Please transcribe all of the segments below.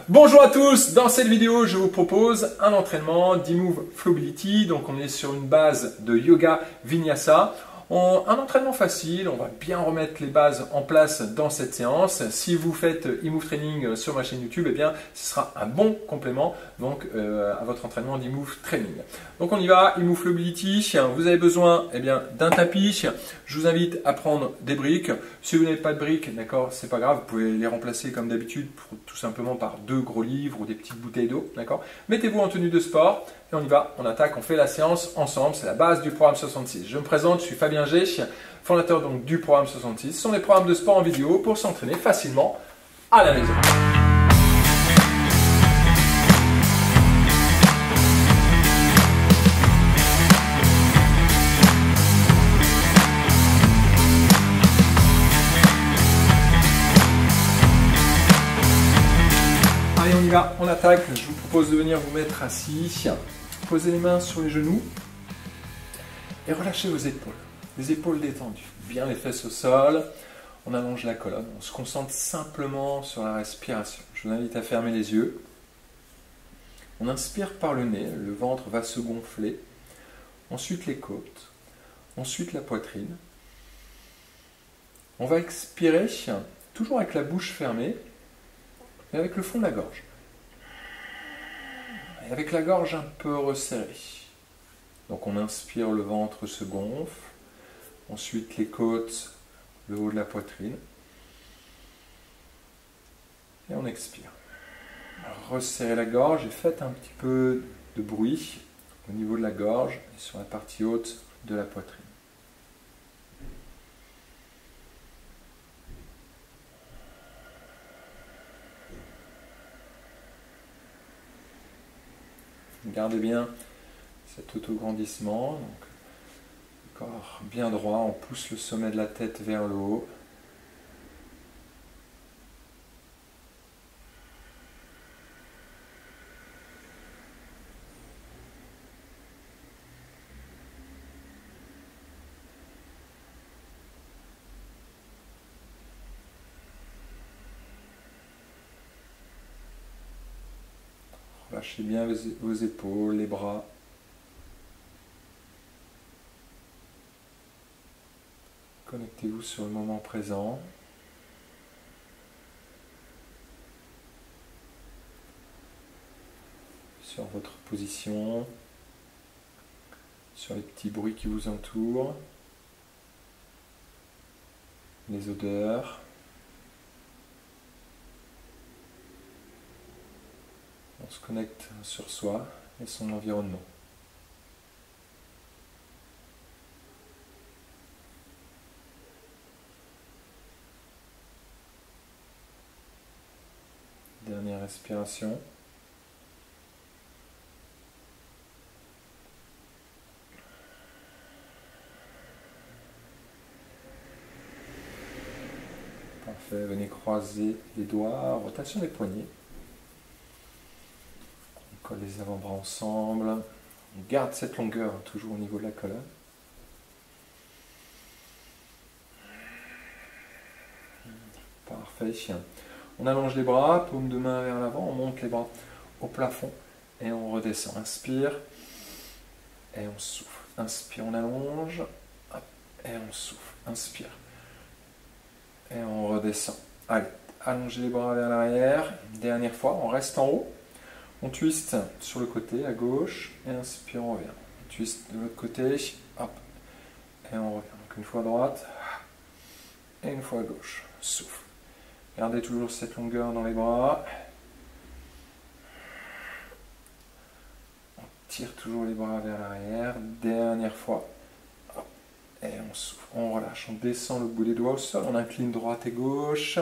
Bonjour à tous, dans cette vidéo je vous propose un entraînement d'E-Move Flowbility. Donc on est sur une base de yoga vinyasa. Un entraînement facile, on va bien remettre les bases en place dans cette séance. Si vous faites E-Move Training sur ma chaîne YouTube, eh bien, ce sera un bon complément donc, à votre entraînement d'E-Move Training. Donc on y va, E-Move Flowbility. Vous avez besoin d'un tapis. Je vous invite à prendre des briques. Si vous n'avez pas de briques, d'accord, c'est pas grave, vous pouvez les remplacer comme d'habitude tout simplement par 2 gros livres ou des petites bouteilles d'eau, d'accord. Mettez-vous en tenue de sport et on y va, on attaque, on fait la séance ensemble. C'est la base du programme 66. Je me présente, je suis Fabien G, fondateur donc du programme 66. Ce sont des programmes de sport en vidéo pour s'entraîner facilement à la maison. Allez, on y va, on attaque. Je vous propose de venir vous mettre assis. Posez les mains sur les genoux et relâchez vos épaules. Les épaules détendues, bien les fesses au sol. On allonge la colonne, on se concentre simplement sur la respiration. Je vous invite à fermer les yeux. On inspire par le nez, le ventre va se gonfler. Ensuite les côtes, ensuite la poitrine. On va expirer, toujours avec la bouche fermée, mais avec le fond de la gorge. Et avec la gorge un peu resserrée. Donc on inspire, le ventre se gonfle. Ensuite les côtes, le haut de la poitrine. Et on expire. Resserrez la gorge et faites un petit peu de bruit au niveau de la gorge et sur la partie haute de la poitrine. Gardez bien cet autograndissement. Donc, le corps bien droit, on pousse le sommet de la tête vers le haut. Relâchez bien vos épaules, les bras. Connectez-vous sur le moment présent. Sur votre position. Sur les petits bruits qui vous entourent. Les odeurs. On se connecte sur soi et son environnement. Dernière respiration. Parfait, venez croiser les doigts, rotation des poignets. On colle les avant-bras ensemble. On garde cette longueur toujours au niveau de la colonne. Parfait. On allonge les bras, paume de main vers l'avant, on monte les bras au plafond et on redescend. Inspire et on souffle. Inspire, on allonge et on souffle. Inspire et on redescend. Allez, allongez les bras vers l'arrière. Dernière fois, on reste en haut. On twiste sur le côté à gauche et inspire, on revient. On twiste de l'autre côté, hop, et on revient. Donc une fois à droite et une fois à gauche. Souffle. Gardez toujours cette longueur dans les bras. On tire toujours les bras vers l'arrière. Dernière fois. Hop, et on souffle. On relâche. On descend le bout des doigts au sol. On incline droite et gauche.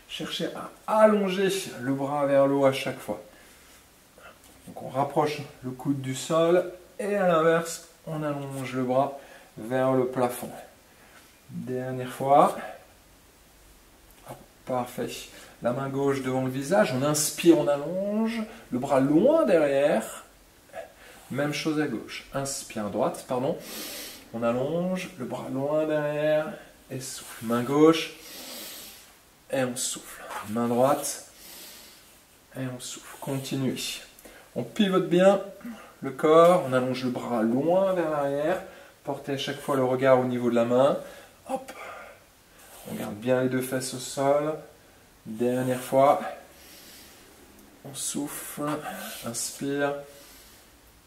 Cherchez à allonger le bras vers le haut à chaque fois. Donc on rapproche le coude du sol. Et à l'inverse, on allonge le bras vers le plafond. Dernière fois. Parfait. La main gauche devant le visage. On inspire, on allonge. Le bras loin derrière. Même chose à gauche. Inspire à droite, pardon. On allonge. Le bras loin derrière. Et souffle. Main gauche. Et on souffle. Main droite. Et et on souffle. Continuez. On pivote bien le corps, on allonge le bras loin vers l'arrière, portez à chaque fois le regard au niveau de la main. Hop. On garde bien les deux fesses au sol. Dernière fois. On souffle, inspire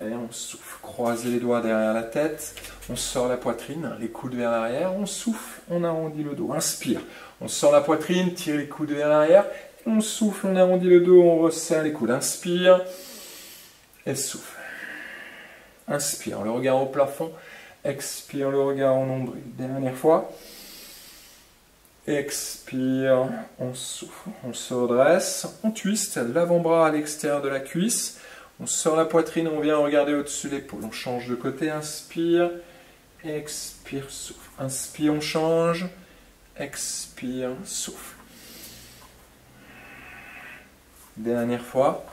et on souffle. Croisez les doigts derrière la tête. On sort la poitrine, les coudes vers l'arrière. On souffle, on arrondit le dos. Inspire. On sort la poitrine, tire les coudes vers l'arrière. On souffle, on arrondit le dos, on resserre les coudes. Inspire et souffle. Inspire, le regard au plafond. Expire, le regard au nombril. Dernière fois. Expire, on souffle. On se redresse. On twiste l'avant-bras à l'extérieur de la cuisse. On sort la poitrine, on vient regarder au-dessus de l'épaule. On change de côté. Inspire. Expire, souffle. Inspire, on change. Expire, souffle. Dernière fois.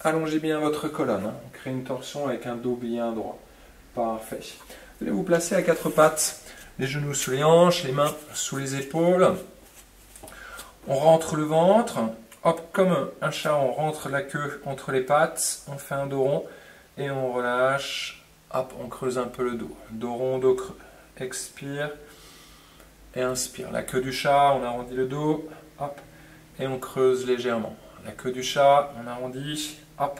Allongez bien votre colonne. On crée une torsion avec un dos bien droit. Parfait. Vous allez vous placer à quatre pattes. Les genoux sous les hanches, les mains sous les épaules. On rentre le ventre. Hop, comme un chat, on rentre la queue entre les pattes. On fait un dos rond et on relâche. Hop, on creuse un peu le dos. Dos rond, dos creux. Expire et inspire. La queue du chat, on arrondit le dos. Hop, et on creuse légèrement. La queue du chat, on arrondit. Hop,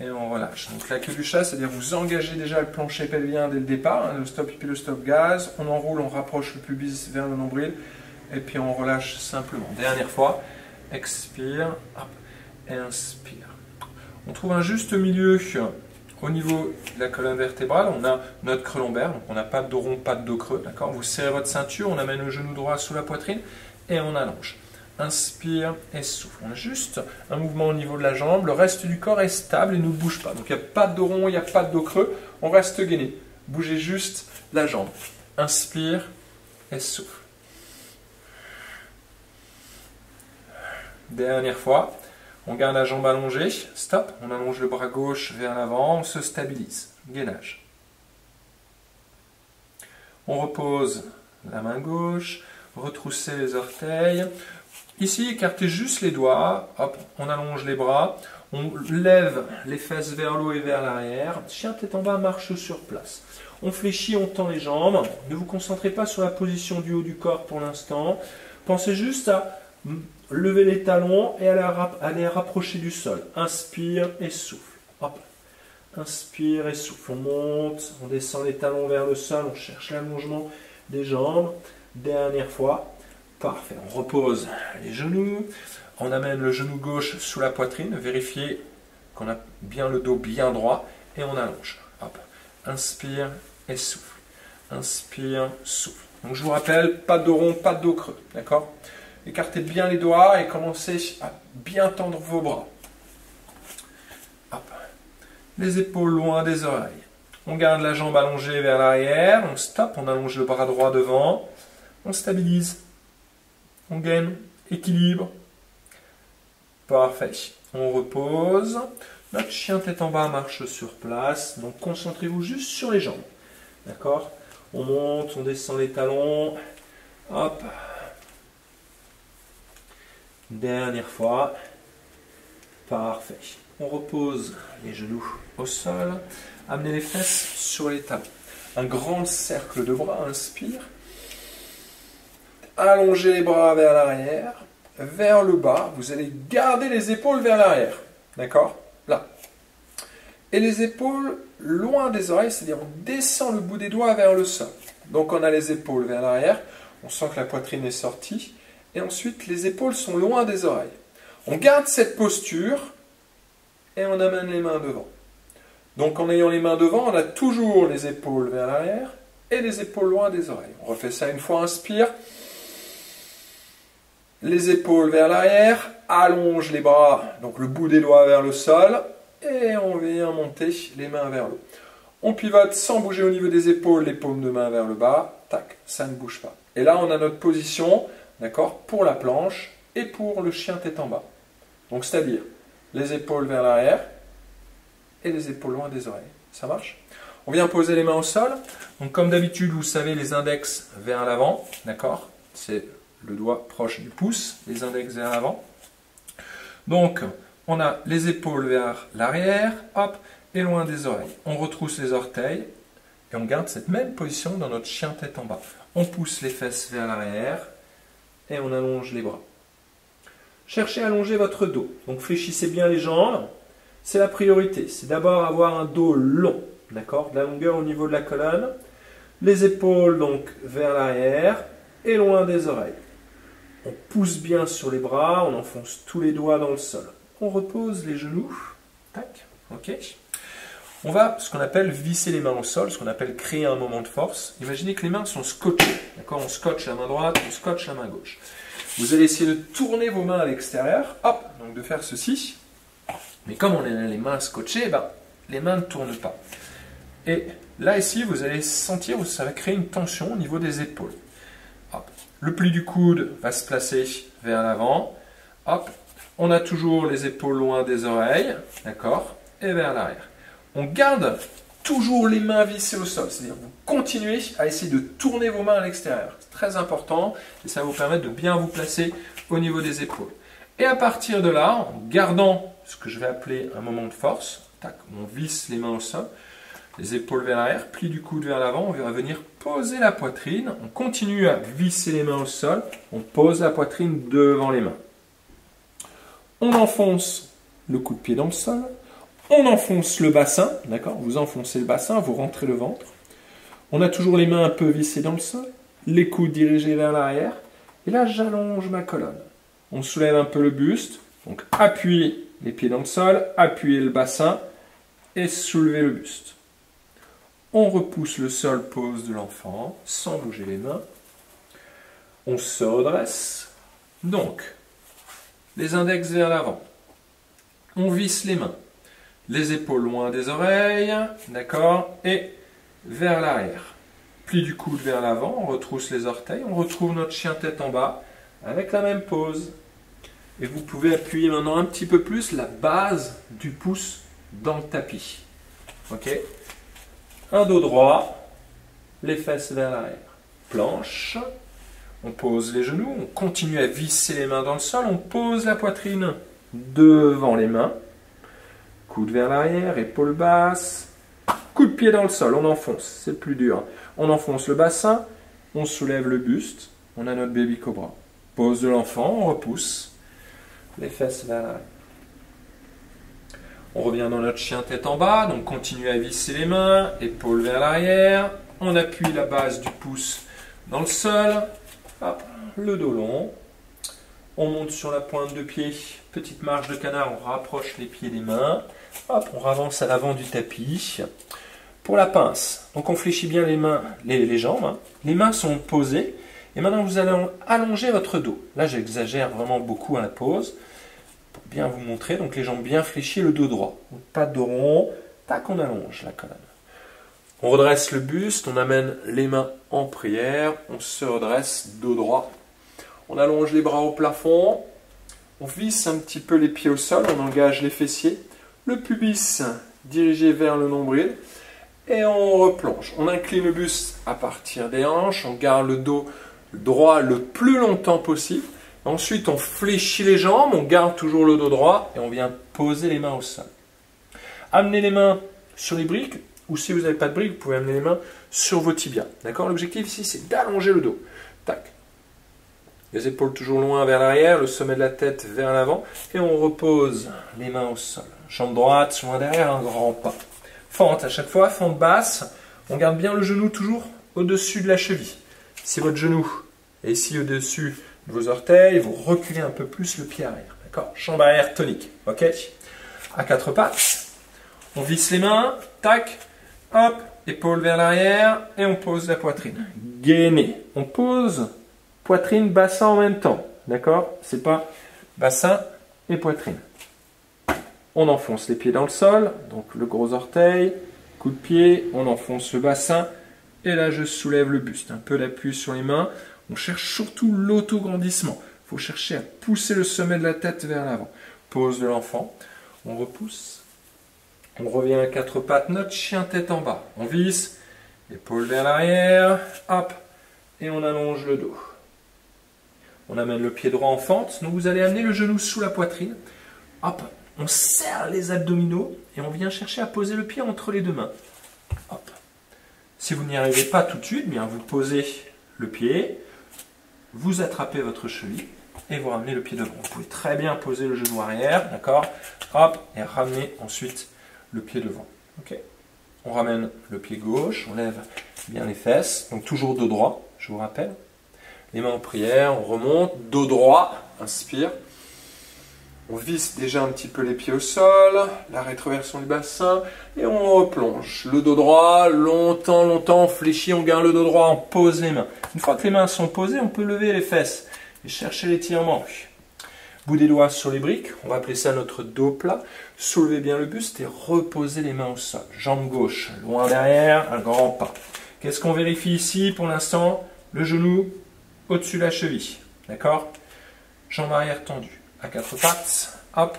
et on relâche. Donc la queue du chat, c'est-à-dire vous engagez déjà le plancher pelvien dès le départ, le stop pipi, le stop gaz. On enroule, on rapproche le pubis vers le nombril. Et puis on relâche simplement. Dernière fois. Expire. Hop, et inspire. On trouve un juste milieu au niveau de la colonne vertébrale. On a notre creux lombaire. Donc on n'a pas de dos rond, pas de dos creux. D'accord ? Vous serrez votre ceinture. On amène le genou droit sous la poitrine. Et on allonge. Inspire et souffle. On a juste un mouvement au niveau de la jambe. Le reste du corps est stable et ne bouge pas. Donc il n'y a pas de dos rond, il n'y a pas de dos creux. On reste gainé. Bougez juste la jambe. Inspire et souffle. Dernière fois. On garde la jambe allongée. Stop. On allonge le bras gauche vers l'avant. On se stabilise. Gainage. On repose la main gauche. Retroussez les orteils. Ici, écartez juste les doigts, hop, on allonge les bras, on lève les fesses vers le haut et vers l'arrière, chien tête en bas, marche sur place. On fléchit, on tend les jambes, ne vous concentrez pas sur la position du haut du corps pour l'instant, pensez juste à lever les talons et à les rapprocher du sol. Inspire et souffle, hop, inspire et souffle, on monte, on descend les talons vers le sol, on cherche l'allongement des jambes, dernière fois. Parfait, on repose les genoux, on amène le genou gauche sous la poitrine, vérifiez qu'on a bien le dos bien droit et on allonge. Hop. Inspire et souffle. Inspire, souffle. Donc je vous rappelle, pas de dos rond, pas de dos creux, d'accord ? Écartez bien les doigts et commencez à bien tendre vos bras. Hop. Les épaules loin des oreilles. On garde la jambe allongée vers l'arrière, on stoppe, on allonge le bras droit devant, on stabilise. On gagne, équilibre. Parfait. On repose. Notre chien tête en bas marche sur place. Donc concentrez-vous juste sur les jambes. D'accord ? On monte, on descend les talons. Hop. Dernière fois. Parfait. On repose les genoux au sol. Amenez les fesses sur les talons. Un grand cercle de bras. Inspire. Allongez les bras vers l'arrière, vers le bas. Vous allez garder les épaules vers l'arrière. D'accord ? Là. Et les épaules loin des oreilles, c'est-à-dire on descend le bout des doigts vers le sol. Donc on a les épaules vers l'arrière. On sent que la poitrine est sortie. Et ensuite, les épaules sont loin des oreilles. On garde cette posture et on amène les mains devant. Donc en ayant les mains devant, on a toujours les épaules vers l'arrière et les épaules loin des oreilles. On refait ça une fois, inspire. Les épaules vers l'arrière, allonge les bras, donc le bout des doigts vers le sol, et on vient monter les mains vers le haut. On pivote sans bouger au niveau des épaules, les paumes de main vers le bas, tac, ça ne bouge pas. Et là, on a notre position, d'accord, pour la planche et pour le chien tête en bas. Donc, c'est-à-dire les épaules vers l'arrière et les épaules loin des oreilles. Ça marche ? On vient poser les mains au sol. Donc, comme d'habitude, vous savez, les index vers l'avant, d'accord ? C'est le doigt proche du pouce, les index vers l'avant. Donc, on a les épaules vers l'arrière, hop, et loin des oreilles. On retrousse les orteils et on garde cette même position dans notre chien tête en bas. On pousse les fesses vers l'arrière et on allonge les bras. Cherchez à allonger votre dos. Donc, fléchissez bien les jambes. C'est la priorité. C'est d'abord avoir un dos long, d'accord, de la longueur au niveau de la colonne. Les épaules donc vers l'arrière et loin des oreilles. On pousse bien sur les bras, on enfonce tous les doigts dans le sol. On repose les genoux. Tac, ok. On va, ce qu'on appelle visser les mains au sol, ce qu'on appelle créer un moment de force. Imaginez que les mains sont scotchées. D'accord, on scotche la main droite, on scotche la main gauche. Vous allez essayer de tourner vos mains à l'extérieur. Hop, donc de faire ceci. Mais comme on a les mains scotchées, les mains ne tournent pas. Et là, ici, vous allez sentir que ça va créer une tension au niveau des épaules. Hop. Le pli du coude va se placer vers l'avant. Hop. On a toujours les épaules loin des oreilles, d'accord, et vers l'arrière. On garde toujours les mains vissées au sol, c'est-à-dire vous continuez à essayer de tourner vos mains à l'extérieur. C'est très important et ça va vous permettre de bien vous placer au niveau des épaules. Et à partir de là, en gardant ce que je vais appeler un moment de force, tac, on visse les mains au sol, les épaules vers l'arrière, pli du coude vers l'avant, on va venir poser la poitrine, on continue à visser les mains au sol, on pose la poitrine devant les mains. On enfonce le coup de pied dans le sol, on enfonce le bassin, d'accord, vous enfoncez le bassin, vous rentrez le ventre. On a toujours les mains un peu vissées dans le sol, les coudes dirigés vers l'arrière, et là j'allonge ma colonne. On soulève un peu le buste, donc appuyez les pieds dans le sol, appuyez le bassin et soulevez le buste. On repousse le sol, pose de l'enfant, sans bouger les mains. On se redresse. Donc, les index vers l'avant. On visse les mains. Les épaules loin des oreilles, d'accord, et vers l'arrière. Pli du coude vers l'avant, on retrousse les orteils, on retrouve notre chien tête en bas, avec la même pose. Et vous pouvez appuyer maintenant un petit peu plus la base du pouce dans le tapis. Ok ? Un dos droit, les fesses vers l'arrière. Planche, on pose les genoux, on continue à visser les mains dans le sol, on pose la poitrine devant les mains. Coude vers l'arrière, épaule basse, coup de pied dans le sol, on enfonce, c'est le plus dur. On enfonce le bassin, on soulève le buste, on a notre baby cobra. Pose de l'enfant, on repousse, les fesses vers l'arrière. On revient dans notre chien tête en bas, donc continue à visser les mains, épaules vers l'arrière, on appuie la base du pouce dans le sol, hop, le dos long, on monte sur la pointe de pied, petite marche de canard, on rapproche les pieds des mains, hop, on avance à l'avant du tapis. Pour la pince, donc on fléchit bien les mains, les jambes, hein. Les mains sont posées, et maintenant vous allez allonger votre dos. Là j'exagère vraiment beaucoup à la pose, pour bien vous montrer, donc les jambes bien fléchies, le dos droit. Donc, pas de dos rond, tac, on allonge la colonne. On redresse le buste, on amène les mains en prière, on se redresse, dos droit. On allonge les bras au plafond, on visse un petit peu les pieds au sol, on engage les fessiers, le pubis dirigé vers le nombril, et on replonge. On incline le buste à partir des hanches, on garde le dos droit le plus longtemps possible. Ensuite, on fléchit les jambes, on garde toujours le dos droit, et on vient poser les mains au sol. Amenez les mains sur les briques, ou si vous n'avez pas de briques, vous pouvez amener les mains sur vos tibias. D'accord ? L'objectif ici, c'est d'allonger le dos. Tac. Les épaules toujours loin vers l'arrière, le sommet de la tête vers l'avant, et on repose les mains au sol. Jambe droite, loin derrière, un grand pas. Fente à chaque fois, fente basse. On garde bien le genou toujours au-dessus de la cheville. Si votre genou est ici au-dessus de vos orteils, vous reculez un peu plus le pied arrière. D'accord ? Jambe arrière tonique. Ok ? À quatre pattes. On visse les mains. Tac. Hop. Épaule vers l'arrière. Et on pose la poitrine. Gainez. On pose poitrine, bassin en même temps. D'accord ? C'est pas bassin et poitrine. On enfonce les pieds dans le sol, donc le gros orteil, coup de pied, on enfonce le bassin, et là je soulève le buste, un peu d'appui sur les mains. On cherche surtout l'autograndissement. Il faut chercher à pousser le sommet de la tête vers l'avant. Pose de l'enfant, on repousse, on revient à quatre pattes, notre chien tête en bas. On visse, épaule vers l'arrière, hop, et on allonge le dos. On amène le pied droit en fente, donc vous allez amener le genou sous la poitrine. Hop, on serre les abdominaux et on vient chercher à poser le pied entre les deux mains. Hop. Si vous n'y arrivez pas tout de suite, bien vous posez le pied, vous attrapez votre cheville et vous ramenez le pied devant. Vous pouvez très bien poser le genou arrière, d'accord? Hop, et ramener ensuite le pied devant. Ok. On ramène le pied gauche, on lève bien les fesses, donc toujours dos droit, je vous rappelle. Les mains en prière, on remonte, dos droit, inspire. On visse déjà un petit peu les pieds au sol, la rétroversion du bassin, et on replonge. Le dos droit, longtemps, on fléchit, on garde le dos droit, on pose les mains. Une fois que les mains sont posées, on peut lever les fesses et chercher l'étirement. Bout des doigts sur les briques, on va appeler ça notre dos plat. Soulevez bien le buste et reposez les mains au sol. Jambe gauche, loin derrière, un grand pas. Qu'est-ce qu'on vérifie ici pour l'instant? Le genou au-dessus de la cheville, d'accord? Jambe arrière tendue. À quatre pattes, hop,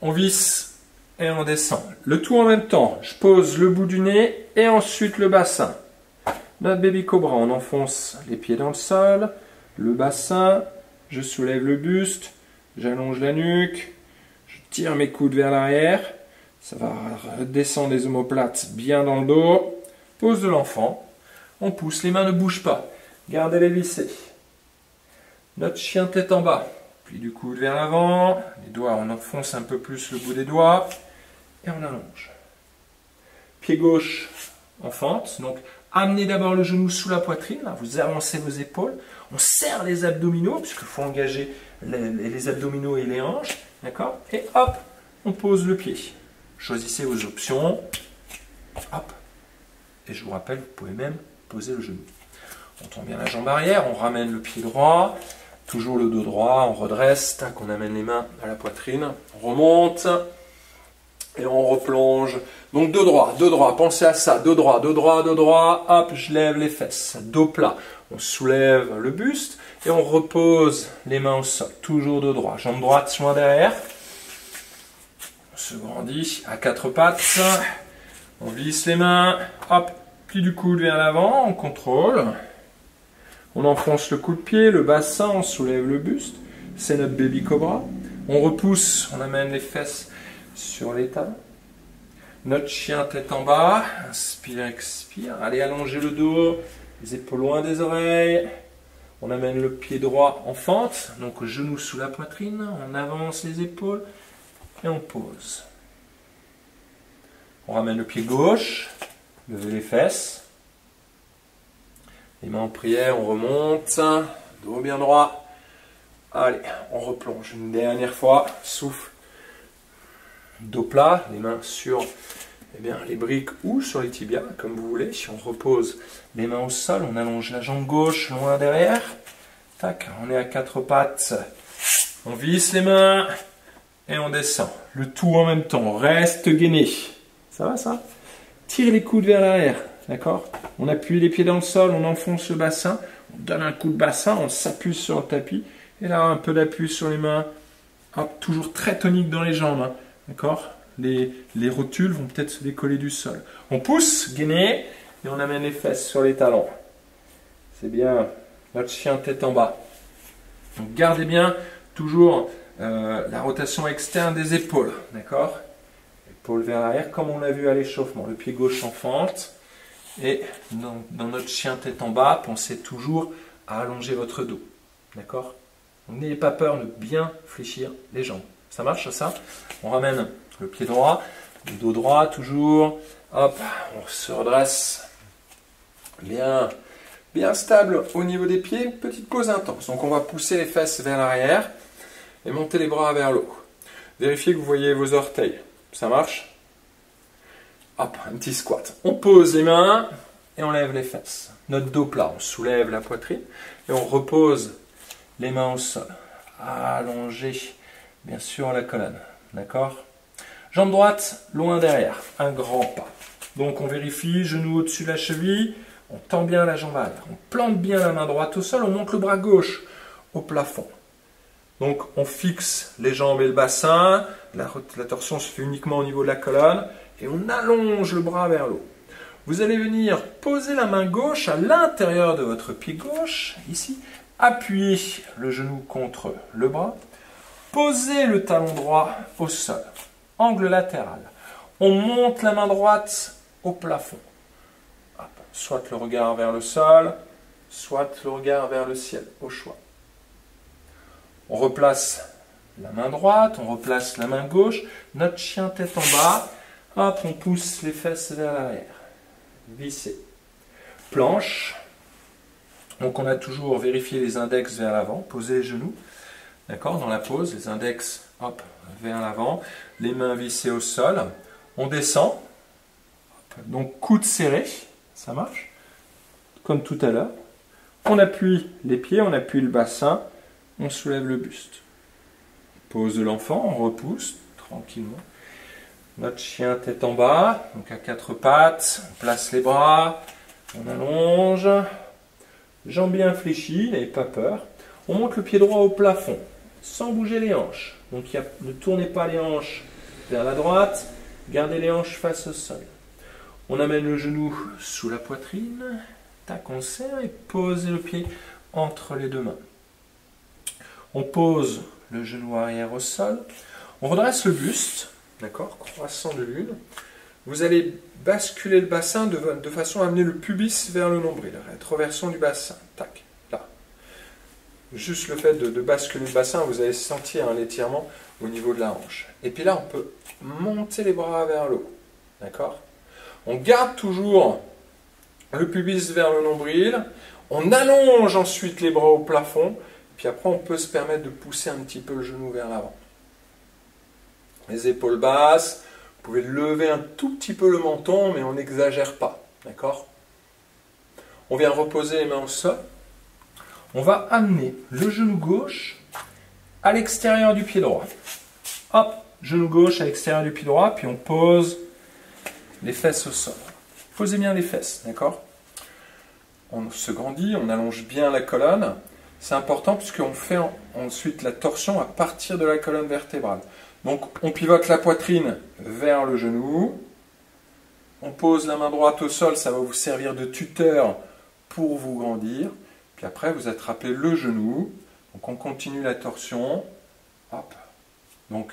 on visse et on descend. Le tout en même temps, je pose le bout du nez et ensuite le bassin. Notre baby cobra, on enfonce les pieds dans le sol, le bassin, je soulève le buste, j'allonge la nuque, je tire mes coudes vers l'arrière, ça va redescendre les omoplates bien dans le dos, pose de l'enfant, on pousse, les mains ne bougent pas, gardez-les vissées. Notre chien tête en bas. Pli du coude vers l'avant, les doigts, on enfonce un peu plus le bout des doigts et on allonge. Pied gauche en fente, donc amenez d'abord le genou sous la poitrine, là, vous avancez vos épaules, on serre les abdominaux, puisqu'il faut engager les abdominaux et les hanches, d'accord? Et hop, on pose le pied. Choisissez vos options, hop, et je vous rappelle, vous pouvez même poser le genou. On tend bien la jambe arrière, on ramène le pied droit, toujours le dos droit, on redresse, tac, on amène les mains à la poitrine, on remonte et on replonge. Donc dos droit, pensez à ça, dos droit, hop, je lève les fesses, dos plat, on soulève le buste et on repose les mains au sol, toujours dos droit, jambe droite loin derrière, on se grandit à quatre pattes, on visse les mains, hop, pli du coude vers l'avant, on contrôle. On enfonce le coup de pied, le bassin, on soulève le buste. C'est notre baby cobra. On repousse, on amène les fesses sur les talons. Notre chien tête en bas. Inspire, expire. Allez, allongez le dos. Les épaules loin des oreilles. On amène le pied droit en fente. Donc genou sous la poitrine. On avance les épaules. Et on pose. On ramène le pied gauche. Levez les fesses. Les mains en prière, on remonte, dos bien droit. Allez, on replonge une dernière fois, souffle. Dos plat, les mains sur les briques ou sur les tibias, comme vous voulez. Si on repose les mains au sol, on allonge la jambe gauche loin derrière. Tac, on est à quatre pattes. On visse les mains et on descend. Le tout en même temps, on reste gainé. Ça va ça? Tire les coudes vers l'arrière. D'accord? On appuie les pieds dans le sol, on enfonce le bassin, on donne un coup de bassin, on s'appuie sur le tapis, et là un peu d'appui sur les mains. Hop, toujours très tonique dans les jambes, hein. D'accord? Les rotules vont peut-être se décoller du sol. On pousse, gainé, et on amène les fesses sur les talons. C'est bien, notre chien tête en bas. Donc gardez bien toujours la rotation externe des épaules, d'accord? Épaules vers l'arrière, comme on l'a vu à l'échauffement. Le pied gauche en fente. Et dans notre chien tête en bas, pensez toujours à allonger votre dos. D'accord? N'ayez pas peur de bien fléchir les jambes. Ça marche ça? On ramène le pied droit, le dos droit toujours. Hop, on se redresse. Bien, bien stable au niveau des pieds. Petite pause intense. Donc on va pousser les fesses vers l'arrière et monter les bras vers le haut. Vérifiez que vous voyez vos orteils. Ça marche? Hop, un petit squat. On pose les mains et on lève les fesses. Notre dos plat, on soulève la poitrine et on repose les mains au sol. Allongez bien sûr la colonne. D'accord? Jambe droite, loin derrière. Un grand pas. Donc on vérifie, genou au-dessus de la cheville. On tend bien la jambe arrière. On plante bien la main droite au sol. On monte le bras gauche au plafond. Donc on fixe les jambes et le bassin. La torsion se fait uniquement au niveau de la colonne. Et on allonge le bras vers le haut. Vous allez venir poser la main gauche à l'intérieur de votre pied gauche, ici. Appuyez le genou contre le bras. Posez le talon droit au sol, angle latéral. On monte la main droite au plafond. Hop. Soit le regard vers le sol, soit le regard vers le ciel, au choix. On replace la main droite, on replace la main gauche, notre chien tête en bas, hop, on pousse les fesses vers l'arrière. Visser. Planche. Donc on a toujours vérifié les index vers l'avant, poser les genoux. D'accord, dans la pose, les index, hop, vers l'avant, les mains vissées au sol. On descend. Donc coude serré, ça marche. Comme tout à l'heure. On appuie les pieds, on appuie le bassin, on soulève le buste. Pose de l'enfant, on repousse tranquillement. Notre chien tête en bas, donc à quatre pattes, on place les bras, on allonge. Jambes bien fléchies, n'ayez pas peur. On monte le pied droit au plafond, sans bouger les hanches. Donc ne tournez pas les hanches vers la droite, gardez les hanches face au sol. On amène le genou sous la poitrine, tac, on serre et posez le pied entre les deux mains. On pose le genou arrière au sol, on redresse le buste, d'accord, croissant de lune. Vous allez basculer le bassin de façon à amener le pubis vers le nombril. Rétroversion du bassin. Tac, là. Juste le fait de basculer le bassin, vous allez sentir un étirement au niveau de la hanche. Et puis là, on peut monter les bras vers le haut. D'accord? On garde toujours le pubis vers le nombril. On allonge ensuite les bras au plafond. Puis après, on peut se permettre de pousser un petit peu le genou vers l'avant. Les épaules basses. Vous pouvez lever un tout petit peu le menton, mais on n'exagère pas. D'accord? On vient reposer les mains au sol. On va amener le genou gauche à l'extérieur du pied droit. Hop, genou gauche à l'extérieur du pied droit, puis on pose les fesses au sol. Posez bien les fesses, d'accord? On se grandit, on allonge bien la colonne. C'est important puisqu'on fait ensuite la torsion à partir de la colonne vertébrale. Donc on pivote la poitrine vers le genou, on pose la main droite au sol, ça va vous servir de tuteur pour vous grandir, puis après vous attrapez le genou, donc on continue la torsion, hop, donc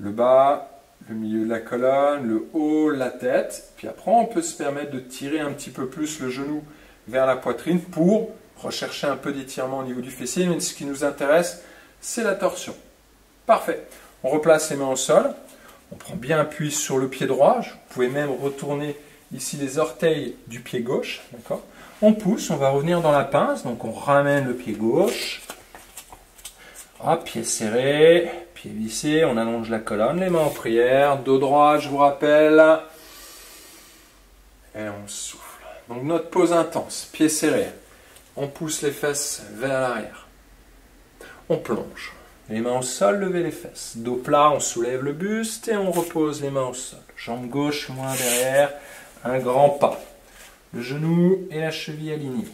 le bas, le milieu de la colonne, le haut, la tête, puis après on peut se permettre de tirer un petit peu plus le genou vers la poitrine pour rechercher un peu d'étirement au niveau du fessier, mais ce qui nous intéresse, c'est la torsion. Parfait. On replace les mains au sol, on prend bien appui sur le pied droit, vous pouvez même retourner ici les orteils du pied gauche, d'accord? On pousse, on va revenir dans la pince, donc on ramène le pied gauche, hop, pied serré, pied vissé, on allonge la colonne, les mains en prière, dos droit, je vous rappelle, et on souffle. Donc notre pose intense, pied serré, on pousse les fesses vers l'arrière, on plonge. Les mains au sol, levez les fesses. Dos plat, on soulève le buste et on repose les mains au sol. Jambe gauche loin derrière, un grand pas. Le genou et la cheville alignés.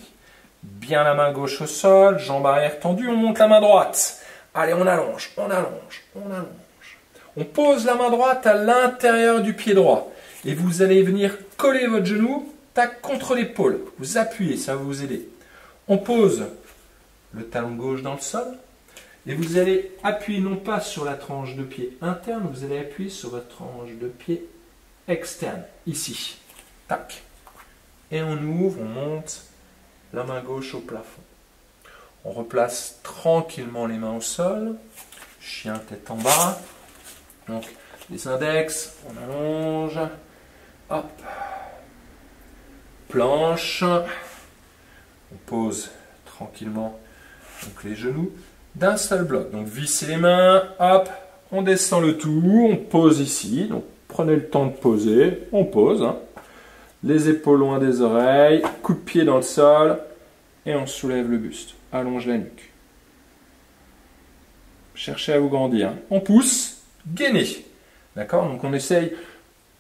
Bien la main gauche au sol, jambe arrière tendue, on monte la main droite. Allez, on allonge, on allonge, on allonge. On pose la main droite à l'intérieur du pied droit. Et vous allez venir coller votre genou, tac, contre l'épaule. Vous appuyez, ça va vous aider. On pose le talon gauche dans le sol. Et vous allez appuyer non pas sur la tranche de pied interne, vous allez appuyer sur votre tranche de pied externe, ici. Tac. Et on ouvre, on monte la main gauche au plafond. On replace tranquillement les mains au sol. Chien tête en bas. Donc les index, on allonge. Hop. Planche. On pose tranquillement donc les genoux d'un seul bloc. Donc vissez les mains, hop, on descend le tout, on pose ici. Donc prenez le temps de poser, on pose. Hein. Les épaules loin des oreilles, coup de pied dans le sol et on soulève le buste. Allonge la nuque. Cherchez à vous grandir. Hein. On pousse, gainez. D'accord? Donc on essaye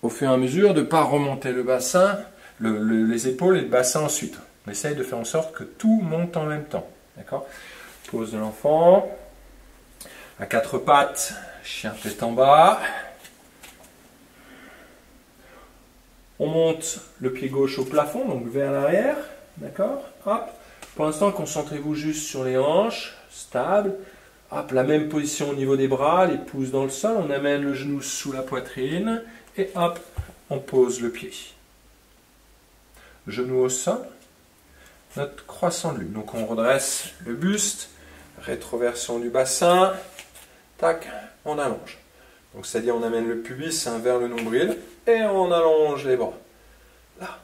au fur et à mesure de ne pas remonter le bassin, les épaules et le bassin ensuite. On essaye de faire en sorte que tout monte en même temps. D'accord? Pose de l'enfant. À quatre pattes, chien tête en bas. On monte le pied gauche au plafond, donc vers l'arrière. D'accord? Hop. Pour l'instant, concentrez-vous juste sur les hanches, stable. Hop, la même position au niveau des bras, les pouces dans le sol, on amène le genou sous la poitrine et hop, on pose le pied. Genou au sol, notre croissant de lune. Donc on redresse le buste, rétroversion du bassin, tac, on allonge. Donc c'est-à-dire on amène le pubis vers le nombril et on allonge les bras. Là.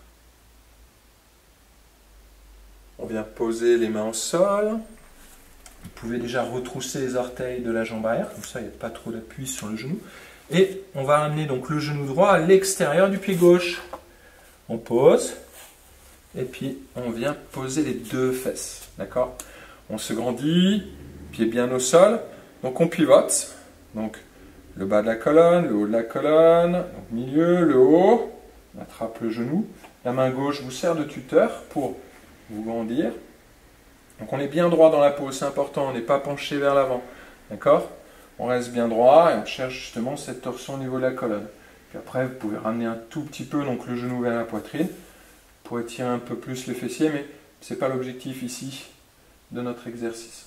On vient poser les mains au sol. Vous pouvez déjà retrousser les orteils de la jambe arrière, comme ça il n'y a pas trop d'appui sur le genou. Et on va amener donc le genou droit à l'extérieur du pied gauche. On pose, et puis on vient poser les deux fesses. D'accord? On se grandit, pied bien au sol, donc on pivote. Donc le bas de la colonne, le haut de la colonne, donc milieu, le haut, on attrape le genou. La main gauche vous sert de tuteur pour vous grandir. Donc on est bien droit dans la pose, c'est important, on n'est pas penché vers l'avant. D'accord? On reste bien droit et on cherche justement cette torsion au niveau de la colonne. Puis après, vous pouvez ramener un tout petit peu donc le genou vers la poitrine pour étirer un peu plus le fessier, mais ce n'est pas l'objectif ici de notre exercice.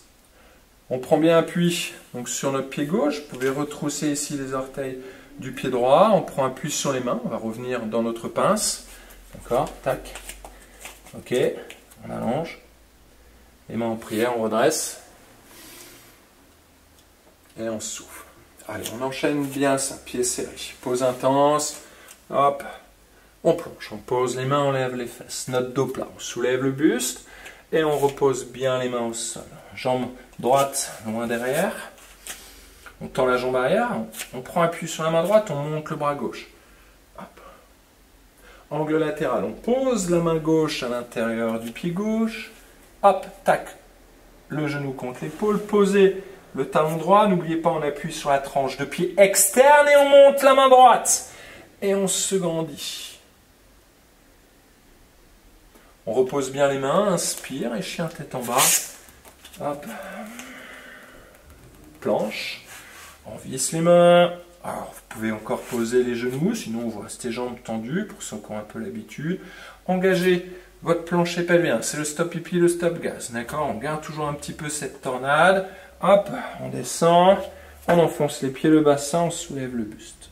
On prend bien appui donc sur notre pied gauche, vous pouvez retrousser ici les orteils du pied droit, on prend appui sur les mains, on va revenir dans notre pince. D'accord? Tac. Ok, on allonge. Les mains en prière, on redresse. Et on souffle. Allez, on enchaîne bien ça, pied serré. Pose intense. Hop. On plonge. On pose les mains, on lève les fesses. Notre dos plat. On soulève le buste. Et on repose bien les mains au sol. Jambe droite loin derrière. On tend la jambe arrière. On prend appui sur la main droite. On monte le bras gauche. Hop. Angle latéral. On pose la main gauche à l'intérieur du pied gauche. Hop, tac, le genou contre l'épaule, posez le talon droit, n'oubliez pas on appuie sur la tranche de pied externe et on monte la main droite. Et on se grandit. On repose bien les mains, inspire et chien tête en bas. Hop. Planche. On visse les mains. Alors vous pouvez encore poser les genoux, sinon vous restez les jambes tendues pour ceux qui ont un peu l'habitude. Engagez votre plancher pelvien, c'est le stop pipi, le stop gaz, d'accord? On garde toujours un petit peu cette tornade, hop, on descend, on enfonce les pieds, le bassin, on soulève le buste.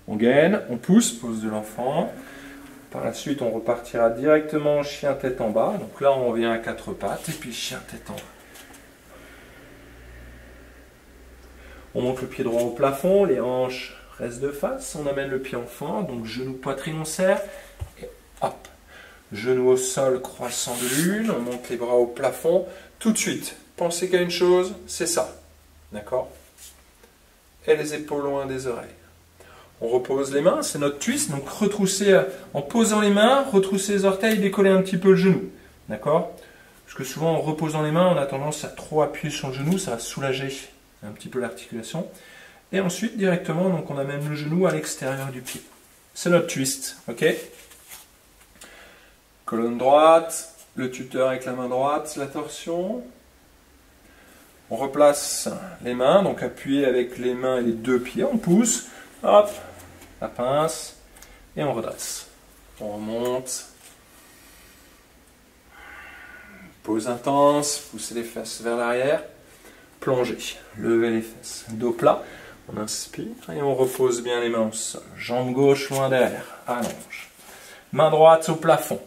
On gaine, on pousse, pose de l'enfant. Par la suite, on repartira directement chien tête en bas, donc là on revient à quatre pattes, et puis chien tête en bas. On monte le pied droit au plafond, les hanches restent de face, on amène le pied en fend, donc genou, poitrine, on serre, et hop, genou au sol, croissant de lune, on monte les bras au plafond. Tout de suite, pensez qu'à une chose, c'est ça. D'accord? Et les épaules loin des oreilles. On repose les mains, c'est notre twist. Donc retrousser, en posant les mains, retrousser les orteils, décoller un petit peu le genou. D'accord? Parce que souvent en reposant les mains, on a tendance à trop appuyer sur le genou, ça va soulager un petit peu l'articulation. Et ensuite, directement, donc on amène le genou à l'extérieur du pied. C'est notre twist, ok? Colonne droite, le tuteur avec la main droite, la torsion. On replace les mains, donc appuyé avec les mains et les deux pieds, on pousse, hop, la pince, et on redresse. On remonte. Pause intense, poussez les fesses vers l'arrière, plongez, levez les fesses, dos plat, on inspire et on repose bien les mains au sol. Jambe gauche loin derrière, allonge. Main droite au plafond.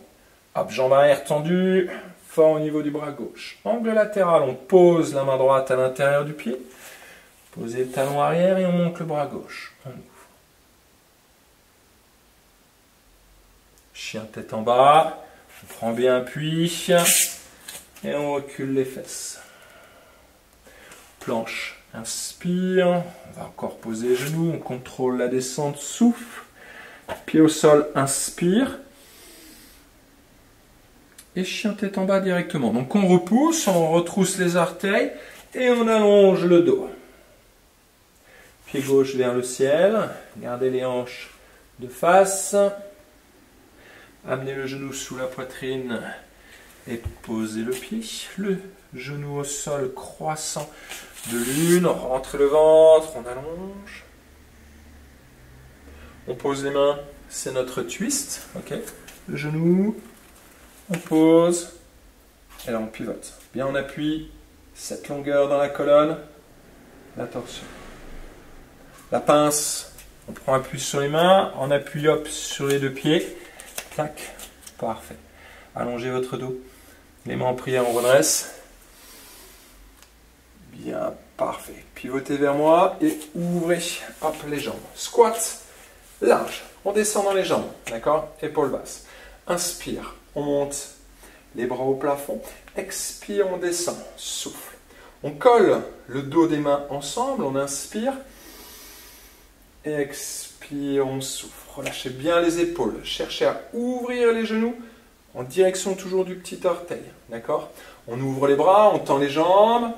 Hop, jambe arrière tendue, fort au niveau du bras gauche. Angle latéral, on pose la main droite à l'intérieur du pied. Posez le talon arrière et on monte le bras gauche. On ouvre. Chien tête en bas. On prend bien appui. Et on recule les fesses. Planche, inspire. On va encore poser les genoux. On contrôle la descente, souffle. Pied au sol, inspire. Et chien tête en bas directement. Donc on repousse, on retrousse les orteils et on allonge le dos. Pied gauche vers le ciel. Gardez les hanches de face. Amenez le genou sous la poitrine et posez le pied. Le genou au sol croissant de lune. Rentrez le ventre, on allonge. On pose les mains, c'est notre twist. Okay. Le genou. On pose, et là on pivote. Bien on appuie cette longueur dans la colonne, la torsion. La pince, on prend appui sur les mains, on appuie hop sur les deux pieds. Tac, parfait. Allongez votre dos. Les mains en prière, on redresse. Bien, parfait. Pivotez vers moi et ouvrez hop les jambes. Squat, large. On descend dans les jambes, d'accord? Épaules basses. Inspire, on monte les bras au plafond. Expire, on descend. Souffle. On colle le dos des mains ensemble, on inspire. Et expire, on souffle. Relâchez bien les épaules. Cherchez à ouvrir les genoux en direction toujours du petit orteil. D'accord? On ouvre les bras, on tend les jambes.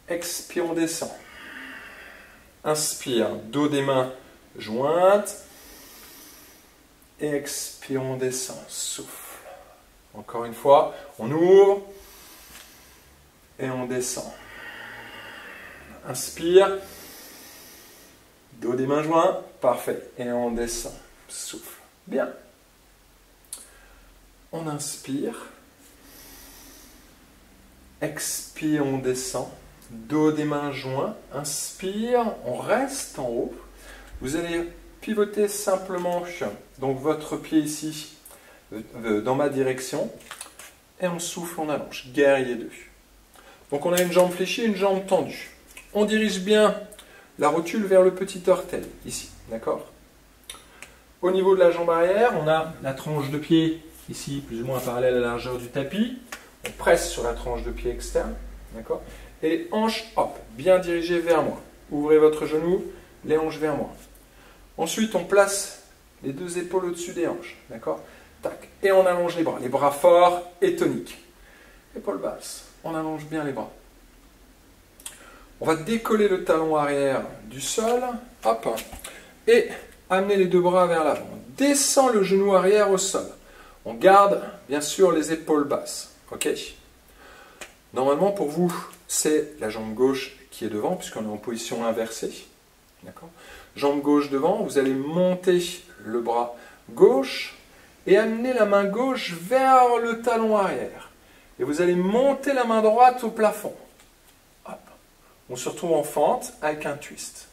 Expire, on descend. Inspire, dos des mains jointes. Et expire, on descend. Souffle. Encore une fois, on ouvre. Et on descend. Inspire. Dos des mains joints. Parfait. Et on descend. Souffle. Bien. On inspire. Expire, on descend. Dos des mains joints. Inspire. On reste en haut. Vous allez pivoter simplement donc votre pied ici dans ma direction. Et on souffle, on allonge. Guerrier 2. Donc on a une jambe fléchie, une jambe tendue. On dirige bien la rotule vers le petit orteil, ici. D'accord? Au niveau de la jambe arrière, on a la tranche de pied, ici, plus ou moins parallèle à la largeur du tapis. On presse sur la tranche de pied externe. D'accord? Et les hanches, hop, bien dirigées vers moi. Ouvrez votre genou, les hanches vers moi. Ensuite, on place les deux épaules au-dessus des hanches. D'accord? Tac. Et on allonge les bras forts et toniques. Épaules basses. On allonge bien les bras. On va décoller le talon arrière du sol. Hop. Et amener les deux bras vers l'avant. On descend le genou arrière au sol. On garde, bien sûr, les épaules basses. Ok? Normalement, pour vous, c'est la jambe gauche qui est devant, puisqu'on est en position inversée. D'accord? Jambe gauche devant. Vous allez monter le bras gauche et amener la main gauche vers le talon arrière. Et vous allez monter la main droite au plafond. Hop. On se retrouve en fente avec un twist.